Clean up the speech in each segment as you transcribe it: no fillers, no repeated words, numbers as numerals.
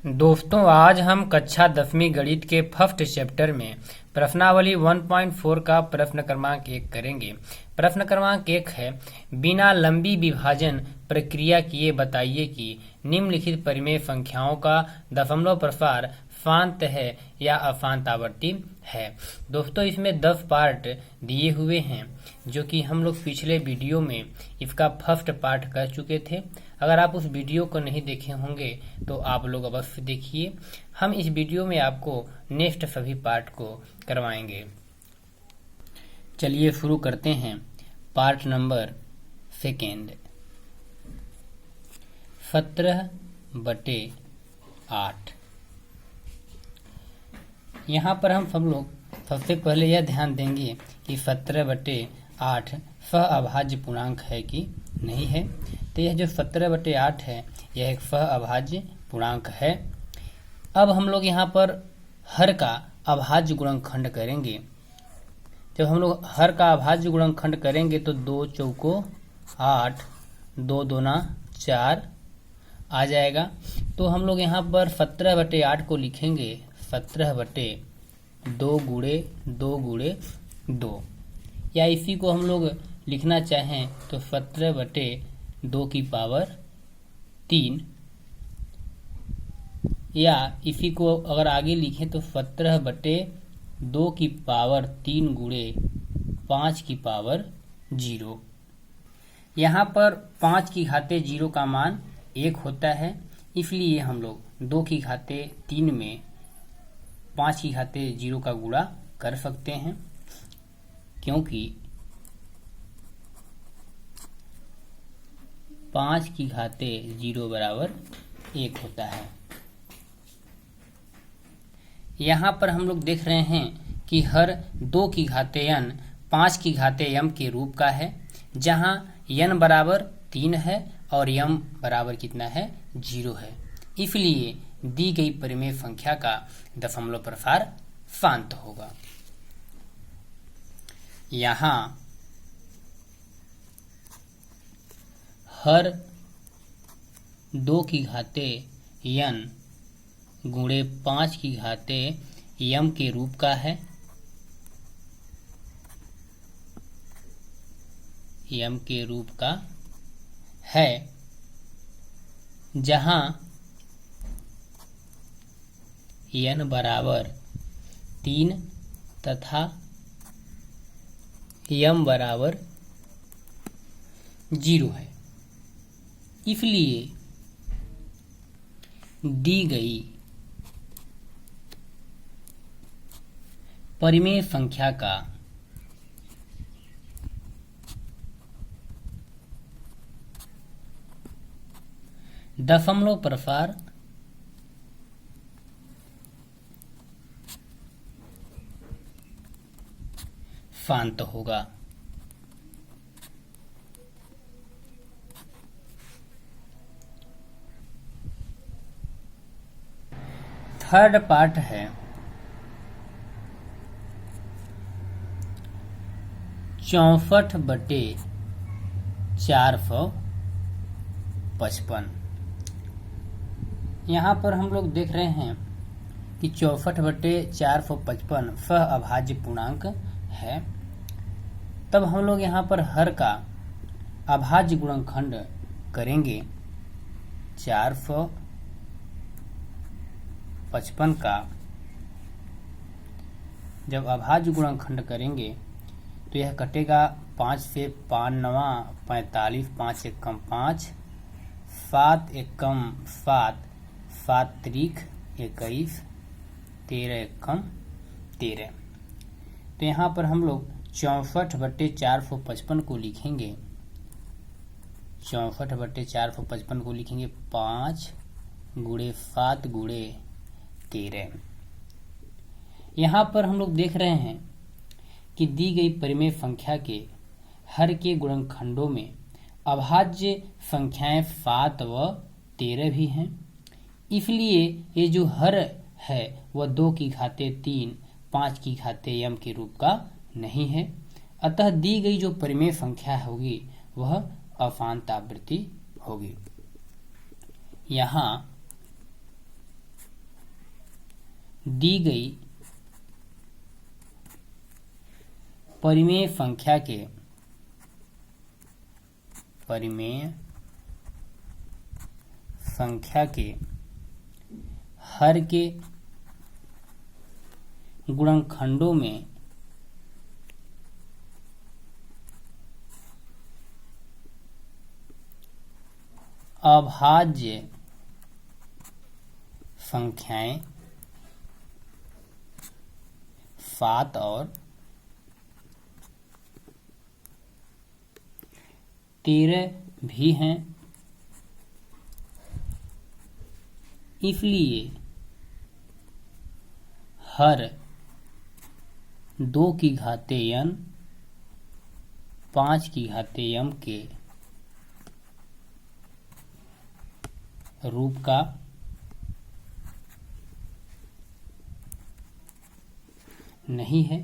दोस्तों, आज हम कक्षा 10वीं गणित के फर्स्ट चैप्टर में प्रश्नावली 1.4 का प्रश्न क्रमांक 1 करेंगे। प्रश्न क्रमांक 1 है, बिना लंबी विभाजन प्रक्रिया किए बताइए कि निम्नलिखित परिमेय संख्याओं का दशमलव प्रसार शांत है या अशांत आवर्ती है। दोस्तों, इसमें 10 पार्ट दिए हुए हैं जो कि हम लोग पिछले वीडियो में इसका फर्स्ट पार्ट कर चुके थे। अगर आप उस वीडियो को नहीं देखे होंगे तो आप लोग अवश्य देखिए। हम इस वीडियो में आपको नेक्स्ट सभी पार्ट को करवाएंगे। चलिए शुरू करते हैं पार्ट नंबर 2। 17/8। यहाँ पर हम सब लोग सबसे पहले यह ध्यान देंगे कि 17/8 सहअभाज्य पूर्णांक है कि नहीं है। तो यह जो 17/8 है यह एक सहअभाज्य पूर्णांक है। अब हम लोग यहाँ पर हर का अभाज्य गुणनखंड करेंगे। जब हम लोग हर का अभाज्य गुणनखंड करेंगे तो 2 चौको 8, 2 दूना 4 आ जाएगा। तो हम लोग यहाँ पर 17/8 को लिखेंगे 17/2 गुणे 2 गुणे 2, या इसी को हम लोग लिखना चाहें तो 17/2 की पावर 3, या इसी को अगर आगे लिखें तो 17/2 की पावर 3 गुणे 5 की पावर 0। यहाँ पर 5 की घाते 0 का मान 1 होता है, इसलिए हम लोग 2 की घाते 3 में 5 की घाते 0 का गुणा कर सकते हैं, क्योंकि 5 की घाते 0 बराबर 1 होता है। यहाँ पर हम लोग देख रहे हैं कि हर 2 की घाते n 5 की घाते m के रूप का है, जहाँ n बराबर 3 है और m बराबर कितना है 0 है। इसलिए दी गई परिमेय संख्या का दशमलव प्रसार शांत होगा। यहाँ हर 2 की घाते n गुणे 5 की घाते m के रूप का है, m के रूप का है, जहाँ n बराबर 3 तथा m बराबर 0 है। इसलिए दी गई परिमेय संख्या का दशमलव प्रसार शांत होगा। थर्ड पार्ट है 64/455। यहाँ पर हम लोग देख रहे हैं कि 64/455 सहअभाज्य पूर्णांक है। तब हम लोग यहाँ पर हर का अभाज्य गुणनखंड करेंगे। 455 का जब अभाज्य गुणनखंड करेंगे तो यह कटेगा 5 से 5 9 45, 5 एकम 5, 7 एकम 7, 7 त्रिक 21, 13 एकम 13। तो यहाँ पर हम लोग 64/455 को लिखेंगे। 64/455 को लिखेंगे 5 गुणे 7 गुणे 13। यहाँ पर हम लोग देख रहे हैं कि दी गई परिमेय संख्या के हर के गुणनखंडों में अभाज्य संख्याएं 7 व 13 भी हैं। इसलिए ये जो हर है वह 2 की घाते 3, 5 की घाते m के रूप का नहीं है। अतः दी गई जो परिमेय संख्या होगी वह अशांत आवृत्ति होगी। यहाँ दी गई परिमेय संख्या के हर के गुणनखंडों में अभाज्य संख्याएं 7 और 13 भी हैं। इसलिए हर 2 की घाते n 5 की घाते m के रूप का नहीं है।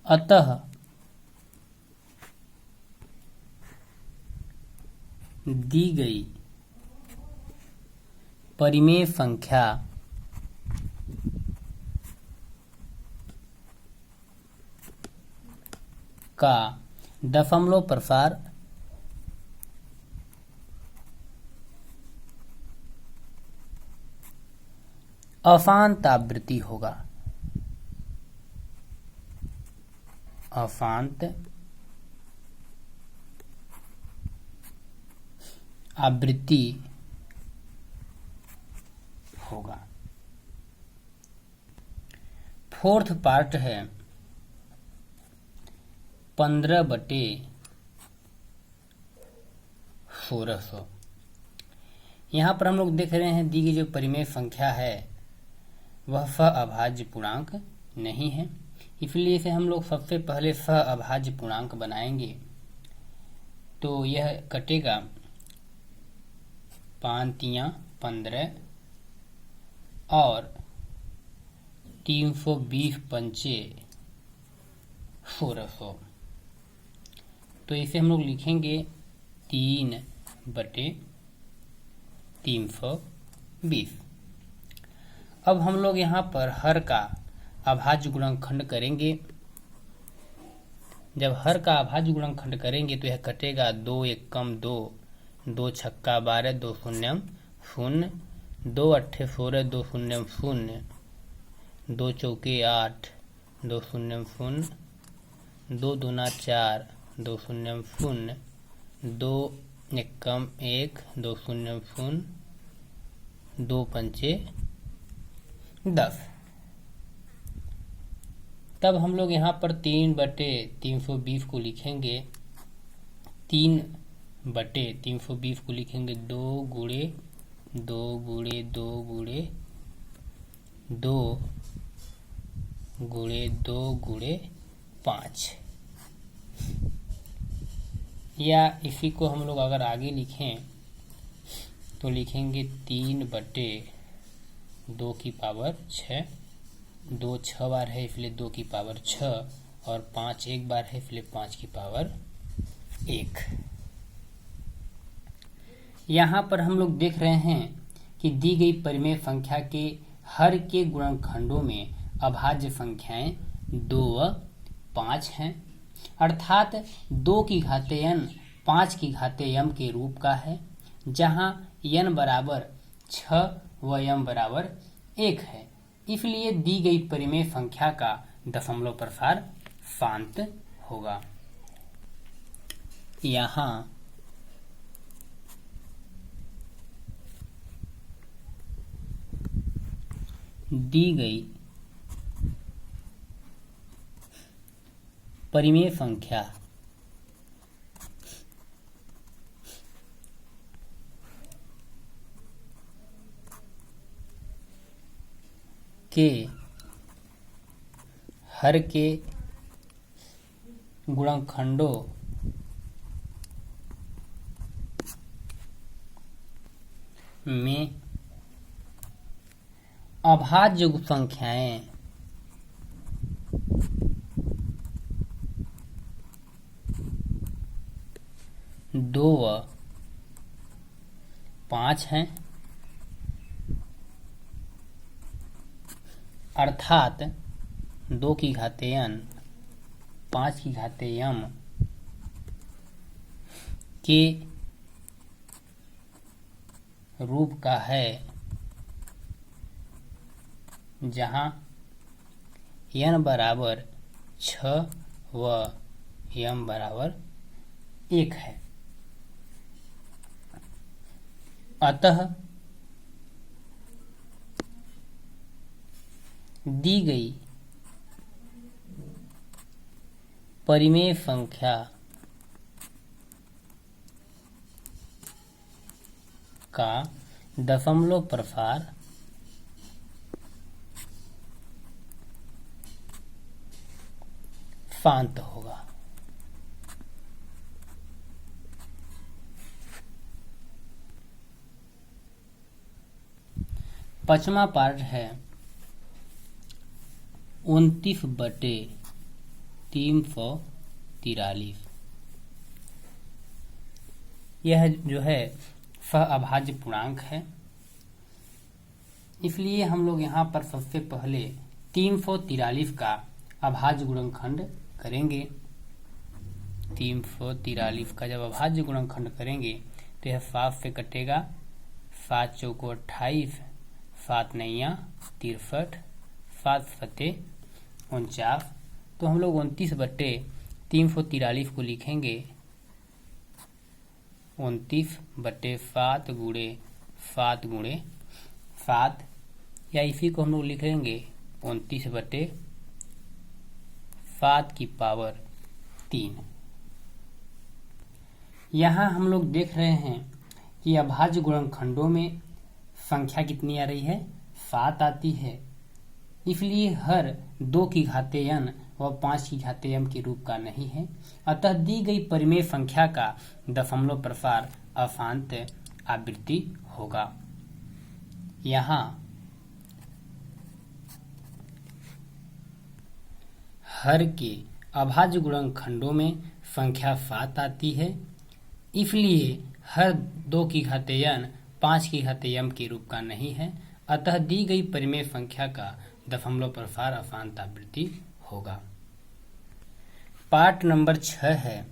अतः दी गई परिमेय संख्या का दशमलव प्रसार अशांत आवृत्ति होगा। अशांत आवृत्ति होगा। फोर्थ पार्ट है 15/1600। यहाँ पर हम लोग देख रहे हैं दी गई जो परिमेय संख्या है वह अभाज्य पूर्णांक नहीं है, इसलिए इसे हम लोग सबसे पहले अभाज्य पूर्णांक बनाएंगे। तो यह कटेगा 5 तियां 15 और 320 पंचे 1600। तो इसे हम लोग लिखेंगे 3/320। अब हम लोग यहाँ पर हर का अभाज्य गुणनखंड करेंगे। जब हर का अभाज्य गुणनखंड करेंगे तो यह कटेगा 2 1 कम 2, 2 छक्का 12, 2 शून्यम 0, 2 अट्ठे 16, 2 शून्यम 0, 2 चौके 8, 2 शून्यम 0, 2 दूना 4, 2 शून्यम 0, 2 एकम 1, 2 शून्यम 0, 2 पंचे 10। तब हम लोग यहाँ पर 3/320 को लिखेंगे। 3/320 को लिखेंगे 2 गुणे 2 गुणे 2 गुणे 2 गुणे 2 गुणे 5। या इसी को हम लोग अगर आगे लिखें तो लिखेंगे 3/2 की पावर 6। 2 6 बार है इसलिए 2 की पावर 6 और 5 एक बार है इसलिए 5 की पावर 1। यहाँ पर हम लोग देख रहे हैं कि दी गई परिमेय संख्या के हर के गुणनखंडों में अभाज्य संख्याएं 2 व 5 हैं, अर्थात 2 की घाते n 5 की घाते m के रूप का है, जहां n बराबर 6 व m बराबर 1 है। इसलिए दी गई परिमेय संख्या का दशमलव प्रसार शांत होगा। यहाँ दी गई परिमेय संख्या के हर के गुणनखंडों में अभाज्य संख्याएं 2 व 5 हैं। अर्थात 2 की घाते n 5 की घाते m के रूप का है, जहाँ n बराबर 6 व m बराबर 1 है। अतः दी गई परिमेय संख्या का दशमलव प्रसार शांत होगा। पांचवा पार्ट है 29/343। यह जो है अभाज्य पूर्णांक है, इसलिए हम लोग यहाँ पर सबसे पहले 343 का अभाज्य गुणनखंड करेंगे। 343 का जब अभाज्य गुणनखंड करेंगे तो यह 7 से कटेगा, 7 चौको 28, 7 नैया 63, 7 सते 49। तो हम लोग 29/343 को लिखेंगे 29/7 गुणे 7 गुणे 7, या इसी को हम लोग लिखेंगे 29/7 की पावर 3। यहाँ हम लोग देख रहे हैं कि अभाज्य गुणनखंडों में संख्या कितनी आ रही है, 7 आती है, इसलिए हर 2 की घाते n व 5 की घाते m के रूप का नहीं है। अतः दी गई परिमेय संख्या का दशमलव प्रसार अशांत आवृत्ति होगा। यहाँ हर के अभाज्य गुणनखंडों में संख्या 7 आती है, इसलिए हर 2 की घाते n 5 की घाते m के रूप का नहीं है। अतः दी गई परिमेय संख्या का दशमलव प्रसार अशांत आवृत्ति होगा। पार्ट नंबर 6 है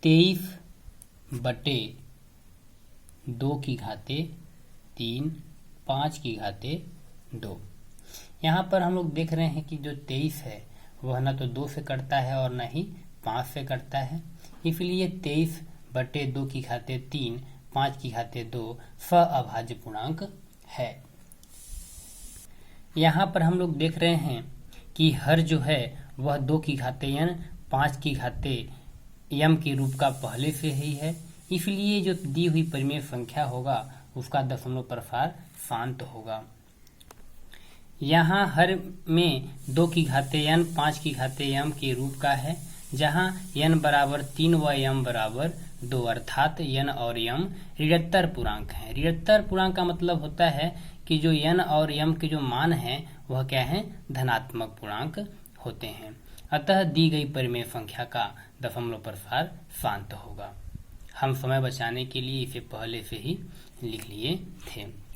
23/2 की घाते 3 5 की घाते 2। यहाँ पर हम लोग देख रहे हैं कि जो 23 है वह न तो 2 से कटता है और न ही 5 से कटता है, इसलिए 23/2 की घाते 3 5 की घाते 2 अभाज्य पूर्णांक है। यहाँ पर हम लोग देख रहे हैं कि हर जो है वह 2 की घाते n 5 की घाते m के रूप का पहले से ही है, इसलिए जो दी हुई परिमेय संख्या होगा उसका दशमलव प्रसार शांत होगा। यहाँ हर में 2 की घाते n 5 की घाते m के रूप का है, जहाँ n बराबर 3 व m बराबर 2, अर्थात n और m ऋणोत्तर पूर्णांक है। ऋणोत्तर पूर्णांक का मतलब होता है कि जो n और m के जो मान हैं वह क्या है, धनात्मक पूर्णांक होते हैं। अतः दी गई परिमेय संख्या का दशमलव प्रसार शांत होगा। हम समय बचाने के लिए इसे पहले से ही लिख लिए थे।